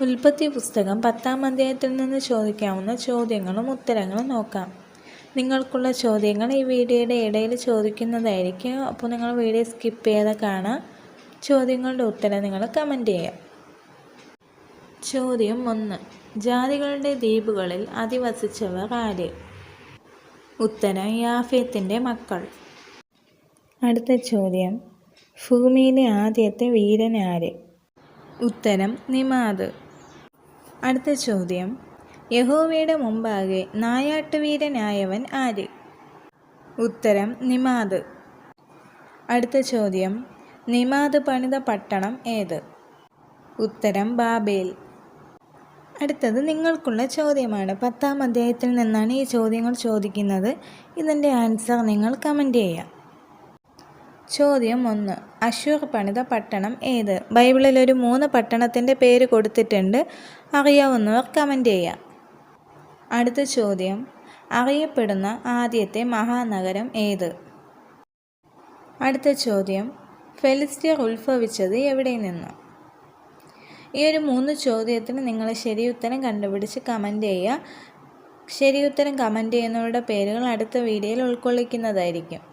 ഉൽപ്പത്തി പുസ്തകം 10-ാം അധ്യായത്തിൽ നിന്ന് ചോദിക്കാവുന്ന ചോദ്യങ്ങളും ഉത്തരങ്ങളും നോക്കാം. നിങ്ങൾക്കുള്ള ചോദ്യങ്ങൾ ഈ വീഡിയോയുടെ ഇടയിൽ ചോദിക്കുന്നതായിരിക്കും. അപ്പോൾ നിങ്ങൾ വീഡിയോ സ്കിപ്പ് ചെയ്യാതെ കാണാം. ചോദ്യങ്ങളുടെ ഉത്തരം നിങ്ങൾ കമൻറ്റ് ചെയ്യാം. ചോദ്യം 1. ജാതികളുടെ ദ്വീപുകളിൽ അധിവസിച്ചവർ ആര്? ഉത്തരം യാഫേത്തിൻ്റെ മക്കൾ. അടുത്ത ചോദ്യം, ഭൂമിയിലെ ആദ്യത്തെ വീരൻ ആര്? ഉത്തരം നിമാദ്. അടുത്ത ചോദ്യം, യഹോവയുടെ മുമ്പാകെ നായാട്ടുവീരനായവൻ ആര്? ഉത്തരം നിമാദ്. അടുത്ത ചോദ്യം, നിമാദ് പണിത പട്ടണം ഏത്? ഉത്തരം ബാബേൽ. അടുത്തത് നിങ്ങൾക്കുള്ള ചോദ്യമാണ്. 10-ാം അധ്യായത്തിൽ നിന്നാണ് ഈ ചോദ്യങ്ങൾ ചോദിക്കുന്നത്. ഇതിൻ്റെ ആൻസർ നിങ്ങൾ കമൻറ്റ് ചെയ്യാം. ചോദ്യം 1. അശ്ശൂർ പണിത പട്ടണം ഏത്? ബൈബിളിൽ ഒരു 3 പട്ടണത്തിൻ്റെ പേര് കൊടുത്തിട്ടുണ്ട്. അറിയാവുന്നവർ കമൻറ്റ് ചെയ്യാം. അടുത്ത ചോദ്യം, അറിയപ്പെടുന്ന ആദ്യത്തെ മഹാനഗരം ഏത്? അടുത്ത ചോദ്യം, ഫെലിസ്ത്യർ ഉത്ഭവിച്ചത് എവിടെ നിന്ന്? ഈ ഒരു 3 ചോദ്യത്തിന് നിങ്ങൾ ശരിയുത്തരം കണ്ടുപിടിച്ച് കമൻറ്റ് ചെയ്യുക. ശരിയുത്തരം കമൻറ്റ് ചെയ്യുന്നവരുടെ പേരുകൾ അടുത്ത വീഡിയോയിൽ ഉൾക്കൊള്ളിക്കുന്നതായിരിക്കും.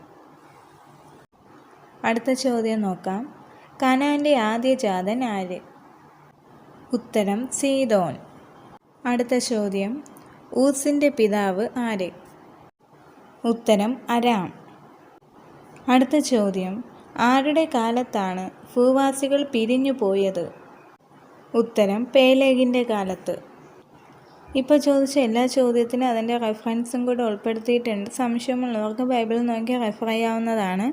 അടുത്ത ചോദ്യം നോക്കാം. കനാൻ്റെ ആദ്യജാതൻ ആര്? ഉത്തരം സീദോൻ. അടുത്ത ചോദ്യം, ഊസിൻ്റെ പിതാവ് ആര്? ഉത്തരം അരാം. അടുത്ത ചോദ്യം, ആരുടെ കാലത്താണ് ഭൂവാസികൾ പിരിഞ്ഞു പോയത്? ഉത്തരം പേലേഗിൻ്റെ കാലത്ത്. ഇപ്പോൾ ചോദിച്ച എല്ലാ ചോദ്യത്തിനും അതിൻ്റെ റെഫറൻസും കൂടെ ഉൾപ്പെടുത്തിയിട്ടുണ്ട്. സംശയമുള്ളവർക്ക് ബൈബിൾ നോക്കി റെഫർ ചെയ്യാവുന്നതാണ്.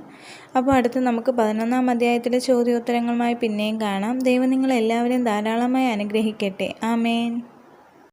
അപ്പോൾ അടുത്ത് നമുക്ക് 11-ാം അധ്യായത്തിലെ ചോദ്യോത്തരങ്ങളുമായി പിന്നെയും കാണാം. ദൈവം നിങ്ങളെല്ലാവരെയും ധാരാളമായി അനുഗ്രഹിക്കട്ടെ. ആമേൻ.